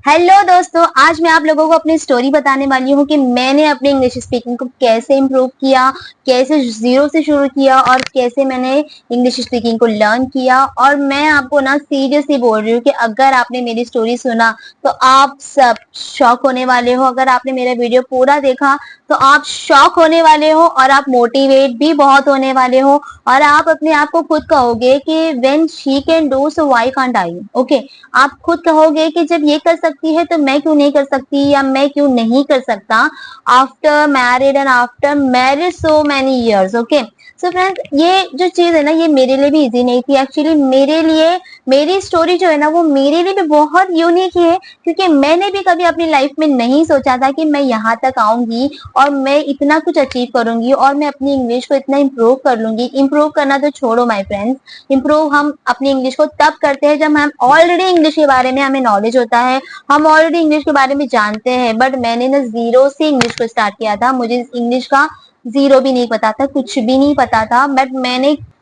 Hello दोस्तों, आज मैं आप लोगों को अपनी स्टोरी बताने वाली हूँ कि मैंने अपने इंग्लिश स्पीकिंग को कैसे इम्प्रूव किया, कैसे जीरो से शुरू किया और कैसे मैंने इंग्लिश स्पीकिंग को लर्न किया। और मैं आपको ना सीरियसली बोल रही हूँ कि अगर आपने मेरी स्टोरी सुना तो आप सब शॉक होने वाले हो। अगर आपने मेरा वीडियो पूरा देखा तो आप शॉक होने वाले हो और आप मोटिवेट भी बहुत होने वाले हो और आप अपने आप को खुद कहोगे कि when she can do so why can't I. Okay, आप खुद कहोगे कि जब ये कर सकती है तो मैं क्यों नहीं कर सकती या मैं क्यों नहीं कर सकता after married and after marriage so many years. Okay, so friends, ये जो चीज है ना, ये मेरे लिए भी इजी नहीं थी एक्चुअली। मेरे लिए मेरी स्टोरी जो है ना, वो मेरे लिए भी बहुत यूनिक है क्योंकि मैंने भी कभी अपनी लाइफ में नहीं सोचा था कि मैं यहाँ तक आऊंगी और मैं इतना कुछ अचीव करूंगी और मैं अपनी इंग्लिश को इतना इम्प्रूव कर लूंगी। इम्प्रूव करना तो छोड़ो माय फ्रेंड्स, इम्प्रूव हम अपनी इंग्लिश को तब करते हैं जब हम ऑलरेडी इंग्लिश के बारे में हमें नॉलेज होता है, हम ऑलरेडी इंग्लिश के बारे में जानते हैं। बट मैंने ना जीरो से इंग्लिश को स्टार्ट किया था, मुझे इंग्लिश का जीरो भी नहीं पता था, कुछ भी नहीं पता था। बट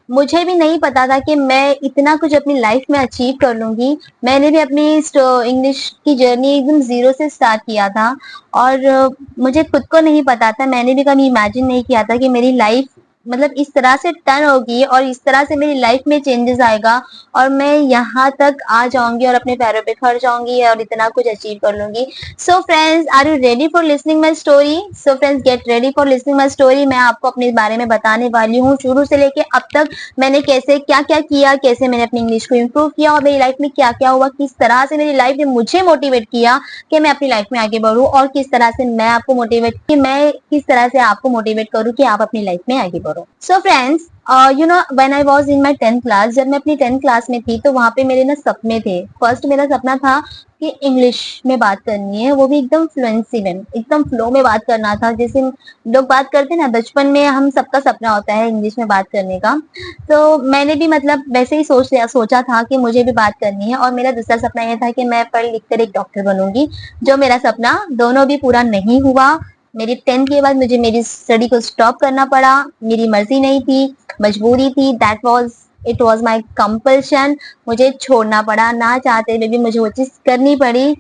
मुझे भी नहीं पता था कि मैं इतना कुछ अपनी लाइफ में अचीव कर लूंगी। मैंने भी अपनी इंग्लिश की जर्नी एकदम जीरो से स्टार्ट किया था और मुझे खुद को नहीं पता था, मैंने भी कभी इमेजिन नहीं किया था कि मेरी लाइफ मतलब इस तरह से टर्न होगी और इस तरह से मेरी लाइफ में चेंजेस आएगा और मैं यहाँ तक आ जाऊंगी और अपने पैरों पे खड़ जाऊंगी और इतना कुछ अचीव कर लूंगी। So friends, are you ready for listening my story? So friends, get ready for listening my story. मैं आपको अपने बारे में बताने वाली हूँ शुरू से लेके अब तक मैंने कैसे क्या क्या किया, कैसे मैंने अपनी इंग्लिश को इम्प्रूव किया और मेरी लाइफ में क्या क्या हुआ, किस तरह से मेरी लाइफ ने मुझे मोटिवेट किया कि मैं अपनी लाइफ में आगे बढ़ूं और किस तरह से मैं किस तरह से आपको मोटिवेट करूं कि आप अपनी लाइफ में आगे बढ़ो। So friends, you know when I was in my 10th class, जब मैं अपनी 10th क्लास में थी तो वहां पे मेरे ना सपने थे। फर्स्ट मेरा सपना था कि इंग्लिश में बात करनी है, वो भी एकदम फ्लुएंसी में, एकदम फ्लो में बात करना था। जैसे लोग बात करते हैं ना बचपन में, हम सबका सपना होता है इंग्लिश में बात करने का। तो मैंने भी मतलब वैसे ही सोचा था कि मुझे भी बात करनी है और मेरा दूसरा सपना यह था कि मैं पढ़ लिख कर एक डॉक्टर बनूंगी। जो मेरा सपना दोनों भी पूरा नहीं हुआ। मेरी 10th के बाद मुझे मेरी स्टडी को स्टॉप करना पड़ा, मेरी मर्जी नहीं थी, मजबूरी थी। इट वॉज माई कंपल्शन, मुझे छोड़ना पड़ा, ना चाहते हुए भी मुझे वो चीज करनी पड़ी।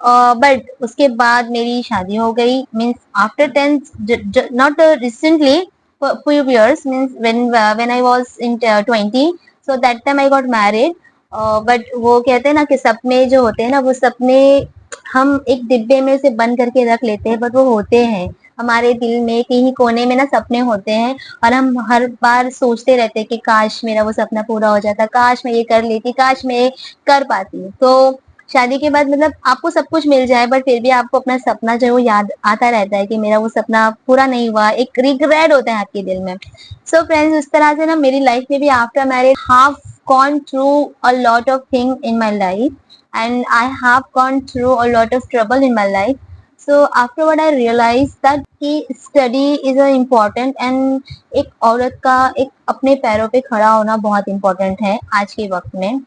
बट उसके बाद मेरी शादी हो गई, means after 10th, not recently, few years, means when I was in 20, so that time I got married. But वो कहते हैं ना कि सपने जो होते हैं ना, वो सपने हम एक डिब्बे में उसे बंद करके रख लेते हैं, बट वो होते हैं हमारे दिल में, कहीं कोने में ना सपने होते हैं और हम हर बार सोचते रहते हैं कि काश मेरा वो सपना पूरा हो जाता, काश मैं ये कर लेती, काश मैं ये कर पाती। तो शादी के बाद मतलब आपको सब कुछ मिल जाए बट फिर भी आपको अपना सपना जो है वो याद आता रहता है कि मेरा वो सपना पूरा नहीं हुआ, एक रिग्रेट होता है आपके दिल में। सो फ्रेंड्स, उस तरह से ना मेरी लाइफ में भी after marriage half gone through a lot of thing in my life and I have gone through a lot of trouble in my life. So afterward I realized that कि study is a important and एक औरत का एक अपने पैरों पे खड़ा होना बहुत important है आज के वक्त में।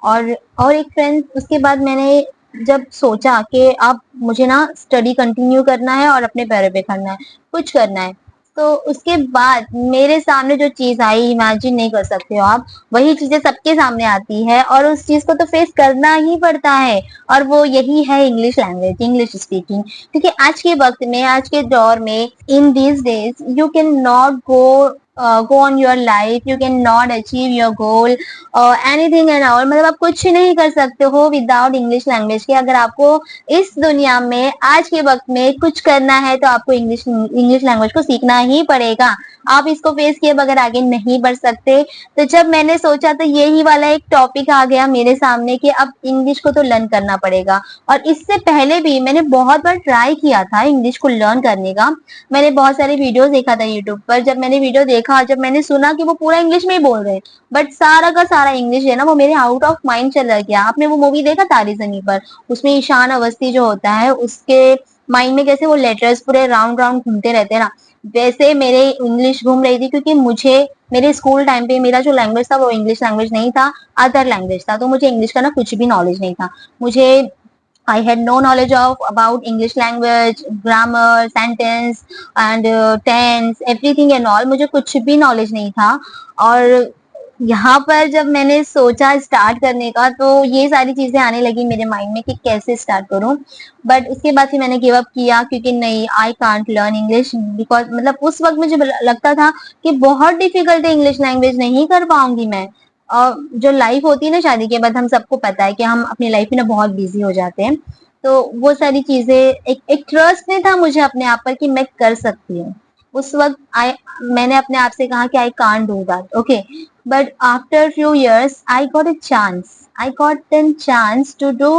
और एक फ्रेंड, उसके बाद मैंने जब सोचा कि अब मुझे ना स्टडी कंटिन्यू करना है और अपने पैरों पे खड़ना है, कुछ करना है, तो उसके बाद मेरे सामने जो चीज आई, इमेजिन नहीं कर सकते हो आप। वही चीजें सबके सामने आती है और उस चीज को तो फेस करना ही पड़ता है और वो यही है इंग्लिश लैंग्वेज, इंग्लिश स्पीकिंग। क्योंकि आज के वक्त में, आज के दौर में, in these days you can not go on your life, you can not achieve your goal, anything and all, मतलब आप कुछ नहीं कर सकते हो विदाउट इंग्लिश लैंग्वेज के। अगर आपको इस दुनिया में आज के वक्त में कुछ करना है तो आपको इंग्लिश लैंग्वेज को सीखना ही पड़ेगा। आप इसको फेस किए बगैर आगे नहीं बढ़ सकते। तो जब मैंने सोचा तो यही वाला एक टॉपिक आ गया मेरे सामने कि अब इंग्लिश को तो लर्न करना पड़ेगा। और इससे पहले भी मैंने बहुत बार ट्राई किया था इंग्लिश को लर्न करने का। मैंने बहुत सारे वीडियोस देखा था यूट्यूब पर। जब मैंने वीडियो देखा, जब मैंने सुना कि वो पूरा इंग्लिश में ही बोल रहे हैं बट सारा का सारा इंग्लिश है ना, वो मेरे आउट ऑफ माइंड चला गया। आपने वो मूवी देखा तारे जमीन पर? उसमें ईशान अवस्थी जो होता है, उसके माइंड में कैसे वो लेटर्स पूरे राउंड राउंड घूमते रहते हैं ना, वैसे मेरे इंग्लिश घूम रही थी। क्योंकि मुझे मेरे स्कूल टाइम पे मेरा जो लैंग्वेज था वो इंग्लिश लैंग्वेज नहीं था, अदर लैंग्वेज था। तो मुझे इंग्लिश का ना कुछ भी नॉलेज नहीं था। मुझे I had no knowledge of about English language, grammar, sentence and tense, everything and all, मुझे कुछ भी knowledge नहीं था। और यहाँ पर जब मैंने सोचा स्टार्ट करने का तो ये सारी चीजें आने लगी मेरे माइंड में कि कैसे स्टार्ट करूं। बट उसके बाद फिर मैंने गिव अप किया क्योंकि नहीं, I can't learn English because मतलब उस वक्त मुझे लगता था कि बहुत डिफिकल्ट है इंग्लिश लैंग्वेज, नहीं कर पाऊंगी मैं। और जो लाइफ होती है ना शादी के बाद, हम सबको पता है कि हम अपनी लाइफ में ना बहुत बिजी हो जाते हैं। तो वो सारी चीजें, एक ट्रस्ट नहीं था मुझे अपने आप पर कि मैं कर सकती हूँ। उस वक्त आई मैंने अपने आप से कहा कि I can't do that, okay. But after few years, I got a chance. I got a chance to do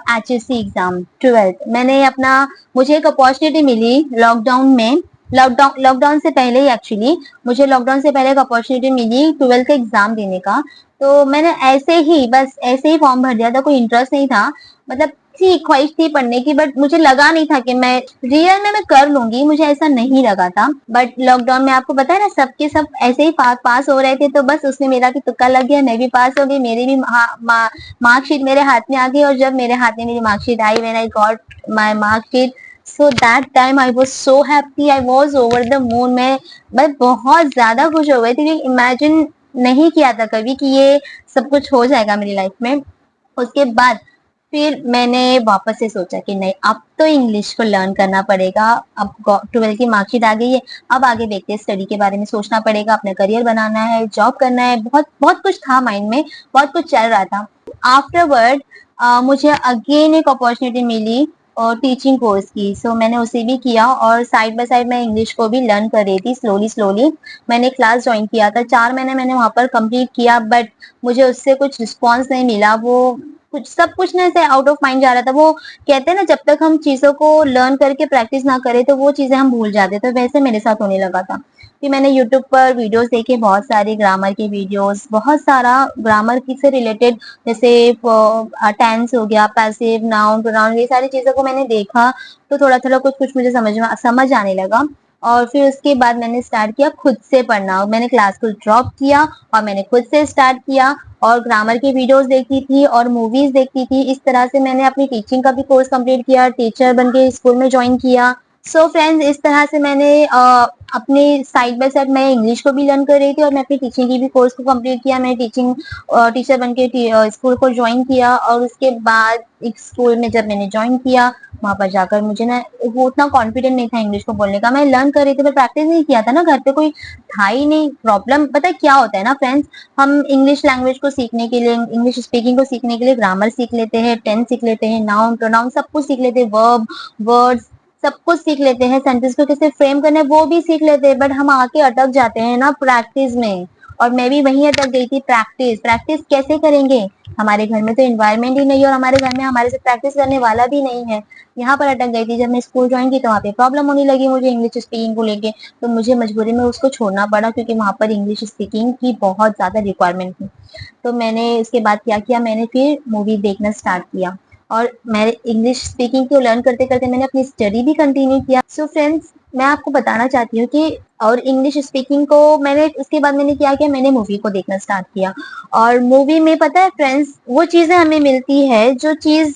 HSC exam 12th। मैंने अपना मुझे एक अपॉर्चुनिटी मिली लॉकडाउन में। लॉकडाउन से पहले ही एक्चुअली मुझे लॉकडाउन से पहले एक अपॉर्चुनिटी मिली 12th का एग्जाम देने का। तो मैंने ऐसे ही बस ऐसे ही फॉर्म भर दिया था, कोई इंटरेस्ट नहीं था। मतलब थी ख्वाहिश थी पढ़ने की, बट मुझे लगा नहीं था कि मैं रियल में मैं कर लूंगी, मुझे ऐसा नहीं लगा था। बट लॉकडाउन में आपको पता है ना, सबके सब ऐसे ही पास हो रहे थे, तो बस उसमें मेरा भी तुक्का लग गया, मैं भी पास हो गई, मेरी भी मार्कशीट मेरे हाथ में आ गई। और जब मेरे हाथ में मेरी marksheet I, when I got my marksheet, so that time I was so happy, I was over the moon. मैं बहुत ज्यादा खुश हो गई थी, इमेजिन नहीं किया था कभी कि ये सब कुछ हो जाएगा मेरी लाइफ में। उसके बाद फिर मैंने वापस से सोचा कि नहीं, अब तो इंग्लिश को लर्न करना पड़ेगा। अब 12th की मार्कशीट आ गई है, अब आगे देखते हैं, स्टडी के बारे में सोचना पड़ेगा, अपना करियर बनाना है, जॉब करना है, बहुत बहुत कुछ था माइंड में, बहुत कुछ चल रहा था। आफ्टरवर्ड मुझे अगेन एक अपॉर्चुनिटी मिली और टीचिंग कोर्स की, सो मैंने उसे भी किया और साइड बाय साइड मैं इंग्लिश को भी लर्न कर रही थी स्लोली स्लोली। मैंने क्लास ज्वाइन किया था, 4 महीने मैंने वहां पर कंप्लीट किया, बट मुझे उससे कुछ रिस्पॉन्स नहीं मिला। वो कुछ सब कुछ ना ऐसे आउट ऑफ माइंड जा रहा था। वो कहते हैं ना, जब तक हम चीजों को लर्न करके प्रैक्टिस ना करें तो वो चीजें हम भूल जाते, तो वैसे मेरे साथ होने लगा था। फिर मैंने यूट्यूब पर वीडियोस देखे, बहुत सारे ग्रामर के वीडियोस, बहुत सारा ग्रामर की से रिलेटेड, जैसे टेंस हो गया, पैसिव, नाउन, प्रोनाउन, ये सारी चीजों को मैंने देखा। तो थोड़ा थोड़ा कुछ कुछ मुझे समझ आने लगा। और फिर उसके बाद मैंने स्टार्ट किया खुद से पढ़ना, मैंने क्लास को ड्रॉप किया और मैंने खुद से स्टार्ट किया। और ग्रामर की वीडियोस देखती थी और मूवीज देखती थी, इस तरह से मैंने अपनी टीचिंग का भी कोर्स कंप्लीट किया, टीचर बन के स्कूल में ज्वाइन किया। सो फ्रेंड्स, इस तरह से मैंने अपने साइड बाय साइड मैं इंग्लिश को भी लर्न कर रही थी और मैं अपनी टीचिंग की भी कोर्स को कंप्लीट किया। मैंने टीचिंग टीचर बन के स्कूल को ज्वाइन किया। और उसके बाद एक स्कूल में जब मैंने ज्वाइन किया, वहां पर जाकर मुझे ना वो उतना कॉन्फिडेंट नहीं था इंग्लिश को बोलने का। मैं लर्न कर रही थी पर प्रैक्टिस नहीं किया था ना, घर पे कोई था ही नहीं। प्रॉब्लम पता है क्या होता है ना फ्रेंड्स, हम इंग्लिश लैंग्वेज को सीखने के लिए, इंग्लिश स्पीकिंग को सीखने के लिए ग्रामर सीख लेते हैं, टेंस सीख लेते हैं, नाउन प्रोनाउन सब कुछ सीख लेते हैं, वर्ब वर्ड्स सब कुछ सीख लेते हैं, सेंटेंस को कैसे फ्रेम करना है वो भी सीख लेते हैं, बट हम आके अटक जाते हैं ना प्रैक्टिस में। और मैं भी वहीं अटक गई थी, प्रैक्टिस प्रैक्टिस कैसे करेंगे, हमारे घर में तो इन्वायरमेंट ही नहीं है और हमारे घर में हमारे से प्रैक्टिस करने वाला भी नहीं है। यहाँ पर अटक गई थी। जब मैं स्कूल ज्वाइन की तो वहाँ पे प्रॉब्लम होने लगी मुझे इंग्लिश स्पीकिंग को लेके, तो मुझे मजबूरी में उसको छोड़ना पड़ा क्योंकि वहाँ पर इंग्लिश स्पीकिंग की बहुत ज्यादा रिक्वायरमेंट थी। तो मैंने इसके बाद क्या किया, मैंने फिर मूवी देखना स्टार्ट किया और मैं इंग्लिश स्पीकिंग को लर्न करते करते मैंने अपनी स्टडी भी कंटिन्यू किया। सो फ्रेंड्स, मैं आपको बताना चाहती हूँ कि और इंग्लिश स्पीकिंग को मैंने उसके बाद मैंने क्या किया, मैंने मूवी को देखना स्टार्ट किया। और मूवी में पता है फ्रेंड्स, वो चीजें हमें मिलती है जो चीज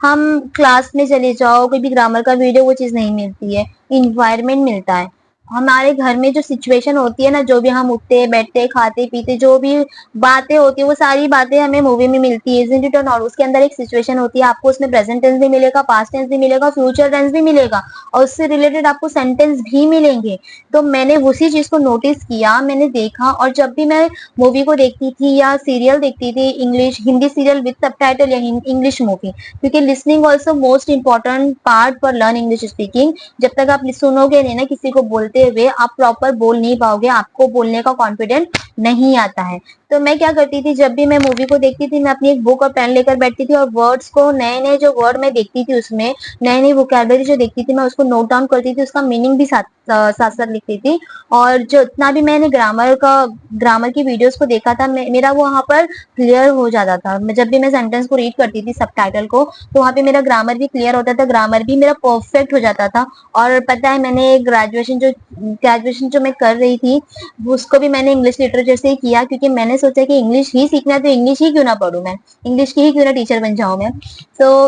हम क्लास में चले जाओ, कोई भी ग्रामर का वीडियो, वो चीज नहीं मिलती है। इन्वायरमेंट मिलता है। हमारे घर में जो सिचुएशन होती है ना, जो भी हम उठते बैठते खाते पीते जो भी बातें होती है, वो सारी बातें हमें मूवी में मिलती है, इजंट इट और नॉट। उसके अंदर एक सिचुएशन होती है, आपको उसमें प्रेजेंट टेंस भी मिलेगा, पास्ट टेंस भी मिलेगा, फ्यूचर टेंस भी मिलेगा और उससे रिलेटेड आपको सेंटेंस भी मिलेंगे। तो मैंने उसी चीज को नोटिस किया, मैंने देखा। और जब भी मैं मूवी को देखती थी या सीरियल देखती थी, English Hindi serial with subtitle या इंग्लिश मूवी, क्योंकि listening also most important part for learn English speaking. जब तक आप सुनोगे नहीं ना किसी को बोलते हुए, आप प्रॉपर बोल नहीं पाओगे, आपको बोलने का कॉन्फिडेंट नहीं आता है। तो मैं क्या करती थी, जब भी मैं मूवी को देखती थी, मैं अपनी एक बुक और पेन लेकर बैठती थी और वर्ड्स को, नए नए जो वर्ड मैं देखती थी उसमें, नई नई वोकैबुलरी जो देखती थी, मैं उसको नोट डाउन करती थी, उसका मीनिंग भी साथ साथ साथ लिखती थी। और जो इतना भी मैंने ग्रामर की वीडियोस को देखा था, मेरा वो वहां पर क्लियर हो जाता था। जब भी मैं सेंटेंस को रीड करती थी सबटाइटल को, तो वहां पे मेरा ग्रामर भी क्लियर होता था, ग्रामर भी मेरा परफेक्ट हो जाता था। और पता है, मैंने ग्रेजुएशन जो मैं कर रही थी, उसको भी मैंने इंग्लिश लिटरेचर से ही किया, क्योंकि मैंने सोचा कि इंग्लिश ही सीखना है तो इंग्लिश ही क्यों ना पढूं मैं, इंग्लिश की ही क्यों ना टीचर बन जाऊं मैं। तो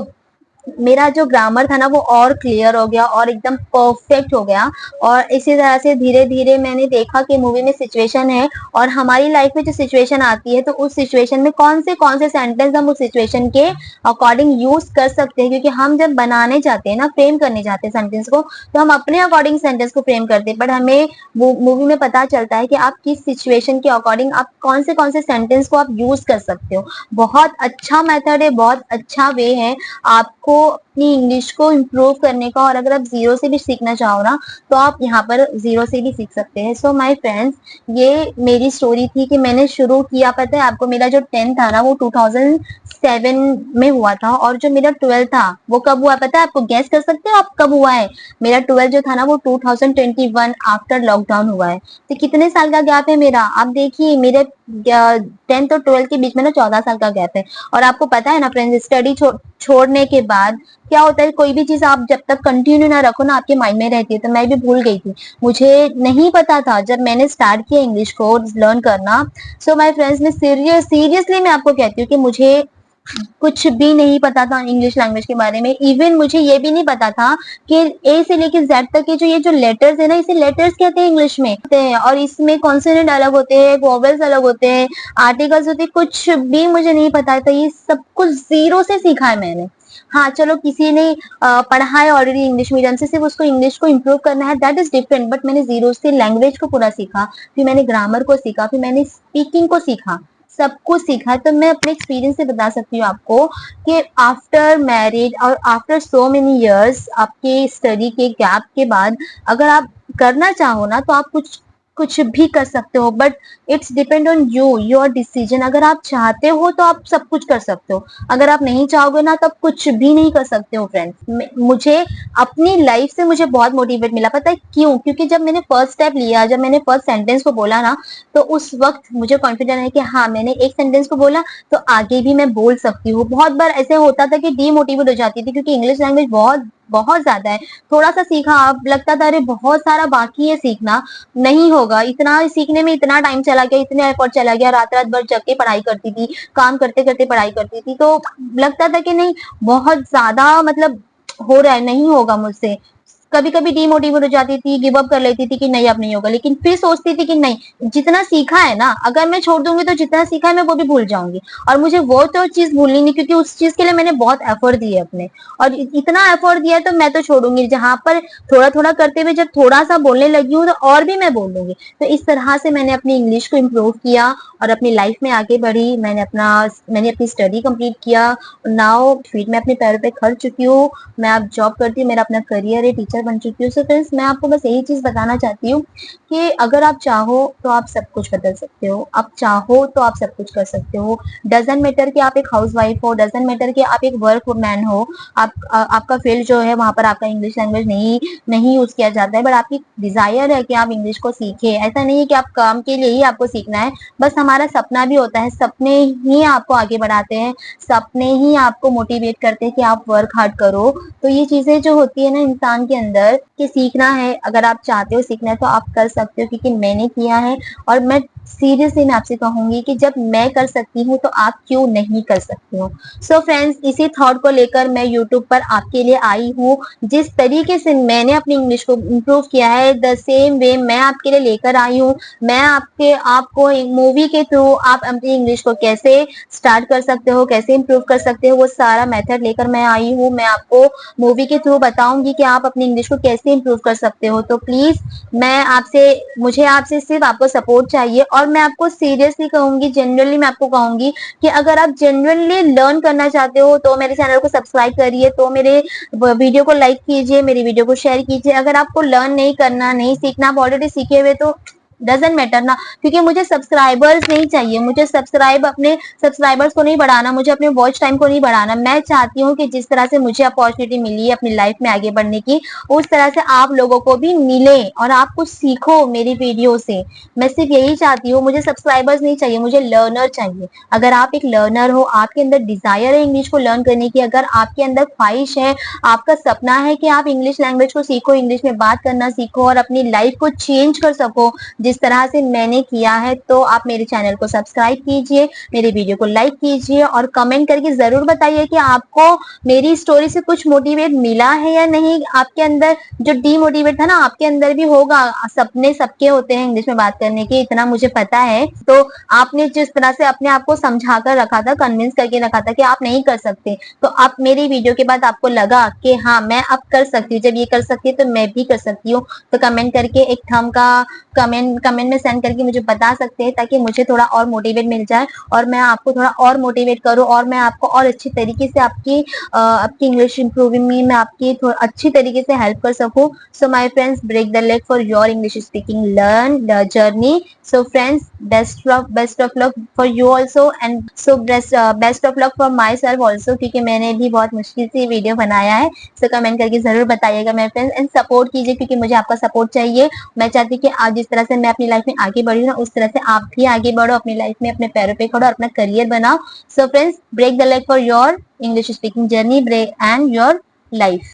मेरा जो ग्रामर था ना वो और क्लियर हो गया और एकदम परफेक्ट हो गया। और इसी तरह से धीरे धीरे मैंने देखा कि मूवी में सिचुएशन है और हमारी लाइफ में जो सिचुएशन आती है तो उस सिचुएशन में कौन से सेंटेंस हम उस सिचुएशन के अकॉर्डिंग यूज कर सकते हैं, क्योंकि हम जब बनाने जाते हैं ना, फ्रेम करने जाते हैं सेंटेंस को, तो हम अपने अकॉर्डिंग सेंटेंस को फ्रेम करते हैं, बट हमें वो मूवी में पता चलता है कि आप किस सिचुएशन के अकॉर्डिंग आप कौन से सेंटेंस को आप यूज कर सकते हो। बहुत अच्छा मेथड है, बहुत अच्छा वे है आपको अपनी इंग्लिश को इम्प्रूव करने का। और अगर आप जीरो से भी सीखना चाहो ना तो आप यहाँ पर जीरो से भी सीख सकते हैं। सो माय फ्रेंड्स, ये मेरी स्टोरी थी कि मैंने शुरू किया, पता है आपको, मेरा जो 10th था ना वो 2007 में हुआ था, और जो मेरा 12 था वो कब हुआ पता है आपको? गैस कर सकते हो आप कब हुआ है? मेरा 12 जो था ना वो 2021 आफ्टर लॉकडाउन हुआ है। तो कितने साल का गैप है मेरा, आप देखिए, मेरे 10th और 12 के बीच में ना 14 साल का गैप है। और आपको पता है ना फ्रेंड्स, स्टडी छोड़ने के बाद क्या होता है, कोई भी चीज आप जब तक कंटिन्यू ना रखो ना आपके माइंड में रहती है। तो मैं भी भूल गई थी, मुझे नहीं पता था जब मैंने स्टार्ट किया इंग्लिश को लर्न करना। सो माय फ्रेंड्स, मैं सीरियसली मैं आपको कहती हूँ कि मुझे कुछ भी नहीं पता था इंग्लिश लैंग्वेज के बारे में। इवन मुझे ये भी नहीं पता था कि ए से लेके जेड तक के जो ये जो लेटर्स है ना, इसे लेटर्स कहते हैं इंग्लिश में, और इसमें कॉन्सोनेंट अलग होते हैं, वोवेल्स अलग होते हैं, आर्टिकल्स होते हैं, कुछ भी मुझे नहीं पता था। ये सब कुछ जीरो से सीखा है मैंने। हाँ चलो, किसी ने पढ़ा है ऑलरेडी इंग्लिश मीडियम से, सिर्फ उसको इंग्लिश को इम्प्रूव करना है, दैट इज डिफरेंट, बट मैंने जीरो से लैंग्वेज को पूरा सीखा, फिर मैंने ग्रामर को सीखा, फिर मैंने स्पीकिंग को सीखा, सब कुछ सीखा। तो मैं अपने एक्सपीरियंस से बता सकती हूँ आपको कि आफ्टर मैरिज और आफ्टर सो मेनी इयर्स, आपके स्टडी के गैप के बाद अगर आप करना चाहो ना तो आप कुछ भी कर सकते हो, but it's depend on you, your decision. अगर आप चाहते हो तो आप सब कुछ कर सकते हो, अगर आप नहीं चाहोगे ना तो आप कुछ भी नहीं कर सकते हो फ्रेंड्स। मुझे अपनी लाइफ से मुझे बहुत मोटिवेट मिला, पता है क्यों? क्योंकि जब मैंने फर्स्ट स्टेप लिया, जब मैंने फर्स्ट सेंटेंस को बोला ना, तो उस वक्त मुझे कॉन्फिडेंस है कि हाँ, मैंने एक सेंटेंस को बोला तो आगे भी मैं बोल सकती हूँ। बहुत बार ऐसे होता था कि डीमोटिवेट हो जाती थी, क्योंकि इंग्लिश लैंग्वेज बहुत बहुत ज्यादा है। थोड़ा सा सीखा, अब लगता था अरे बहुत सारा बाकी है सीखना, नहीं होगा, इतना सीखने में इतना टाइम चला गया, इतने एफर्ट चला गया, रात रात भर जग के पढ़ाई करती थी, काम करते करते पढ़ाई करती थी, तो लगता था कि नहीं, बहुत ज्यादा मतलब हो रहा है, नहीं होगा मुझसे। कभी कभी डीमोटिवेट हो जाती थी, गिव अप कर लेती थी कि नहीं अब नहीं होगा, लेकिन फिर सोचती थी कि नहीं, जितना सीखा है ना, अगर मैं छोड़ दूंगी तो जितना सीखा है मैं वो भी भूल जाऊंगी, और मुझे वो तो चीज भूलनी नहीं, क्योंकि उस चीज के लिए मैंने बहुत एफर्ट दिए अपने, और इतना एफर्ट दिया है तो मैं तो छोड़ूंगी। जहां पर थोड़ा थोड़ा करते हुए जब थोड़ा सा बोलने लगी हूँ तो और भी मैं बोल लूंगी। तो इस तरह से मैंने अपनी इंग्लिश को इम्प्रूव किया और अपनी लाइफ में आगे बढ़ी। मैंने अपनी स्टडी कंप्लीट किया, नाउ फिर मैं अपने पैरों पे खड़ चुकी हूँ, मैं अब जॉब करती हूँ, मेरा अपना करियर है, टीचर बन चुकी हूँ। सो फ्रेंड्स, मैं आपको बस यही चीज बताना चाहती हूँ कि अगर आप चाहो तो आप सब कुछ बदल सकते हो, आप चाहो तो आप सब कुछ कर सकते हो। डजेंट मैटर कि आप एक हाउस वाइफ हो, डजेंट मैटर कि आप एक वर्क मैन हो, आपका फील्ड जो है वहां पर आपका इंग्लिश लैंग्वेज नहीं नहीं यूज किया जाता है, बट आपकी डिजायर है कि आप इंग्लिश को सीखे। ऐसा नहीं है कि आप काम के लिए ही आपको सीखना है, बस हमारा सपना भी होता है, सपने ही आपको आगे बढ़ाते हैं, सपने ही आपको मोटिवेट करते हैं कि आप वर्क हार्ड करो। तो ये चीजें जो होती है ना इंसान के अंदर, कि सीखना है, अगर आप चाहते हो सीखना है तो आप कर सकते हो, क्योंकि मैंने किया है। और मैं सीरियसली मैं आपसे कहूंगी कि जब मैं कर सकती हूँ तो आप क्यों नहीं कर सकते हो। सो फ्रेंड्स, इसी थॉट को लेकर मैं यूट्यूब पर आपके लिए आई हूँ। जिस तरीके से मैंने अपनी इंग्लिश को इम्प्रूव किया है, द सेम वे मैं आपके लिए लेकर आई हूँ। मैं आपको एक मूवी के थ्रू आप अपनी इंग्लिश को कैसे स्टार्ट कर सकते हो, कैसे इम्प्रूव कर सकते हो, वो सारा मेथड लेकर मैं आई हूँ। मैं आपको मूवी के थ्रू बताऊंगी कि आप अपनी इंग्लिश को कैसे इम्प्रूव कर सकते हो। तो प्लीज मुझे आपसे सिर्फ आपको सपोर्ट चाहिए, और मैं आपको सीरियसली कहूंगी, जनरली मैं आपको कहूंगी कि अगर आप जनरली लर्न करना चाहते हो तो मेरे चैनल को सब्सक्राइब करिए, तो मेरे वीडियो को लाइक कीजिए, मेरी वीडियो को शेयर कीजिए। अगर आपको लर्न नहीं करना, नहीं सीखना, आप ऑलरेडी सीखे हुए तो डजेंट मैटर ना, क्योंकि मुझे सब्सक्राइबर्स नहीं चाहिए, मुझे अपने सब्सक्राइबर्स को नहीं बढ़ाना, मुझे अपने वॉच टाइम को नहीं बढ़ाना। मैं चाहती हूँ कि जिस तरह से मुझे अपॉर्चुनिटी मिली है अपनी लाइफ में आगे बढ़ने की, उस तरह से आप लोगों को भी मिले और आप कुछ सीखो मेरी वीडियो से। मैं सिर्फ यही चाहती हूँ, मुझे सब्सक्राइबर्स नहीं चाहिए, मुझे लर्नर चाहिए। अगर आप एक लर्नर हो, आपके अंदर डिजायर है इंग्लिश को लर्न करने की, अगर आपके अंदर ख्वाहिश है, आपका सपना है कि आप इंग्लिश लैंग्वेज को सीखो, इंग्लिश में बात करना सीखो और अपनी लाइफ को चेंज कर सको, जिस तरह से मैंने किया है। तो आप मेरे चैनल को सब्सक्राइब कीजिए, मेरे वीडियो को लाइक कीजिए और कमेंट करके जरूर बताइए कि आपको मेरी स्टोरी से कुछ मोटिवेट मिला है या नहीं। आपके अंदर जो डीमोटिवेट था ना, आपके अंदर भी होगा, सपने सबके होते हैं इंग्लिश में बात करने के, इतना मुझे पता है। तो आपने जिस तरह से अपने आप को समझा कर रखा था, कन्विंस करके रखा था कि आप नहीं कर सकते, तो आप मेरी वीडियो के बाद आपको लगा कि हाँ मैं अब कर सकती हूँ, जब ये कर सकती है तो मैं भी कर सकती हूँ, तो कमेंट करके एक थंब का कमेंट में सेंड करके मुझे बता सकते हैं, ताकि मुझे थोड़ा और मोटिवेट मिल जाए और मैं आपको थोड़ा और मोटिवेट करूँ और मैं आपको और अच्छी तरीके से आपकी इंग्लिश इंप्रूविंग में मैं आपकी अच्छी तरीके से हेल्प कर सकूं। So my friends, break the leg for your English speaking learn journey. So friends, best of luck for you also, and so best of luck for myself also, क्योंकि मैंने भी बहुत मुश्किल से वीडियो बनाया है। सो कमेंट करके जरूर बताइएगा मेरे फ्रेंड्स, एंड सपोर्ट कीजिए, क्योंकि मुझे आपका सपोर्ट चाहिए। मैं चाहती हूँ कि आज जिस तरह से मैं अपनी लाइफ में आगे बढ़ी हूँ, उस तरह से आप भी आगे बढ़ो, अपनी लाइफ में अपने पैरों पे खड़ो और अपना करियर बनाओ। So friends, break the leg for your English speaking journey, break and your life.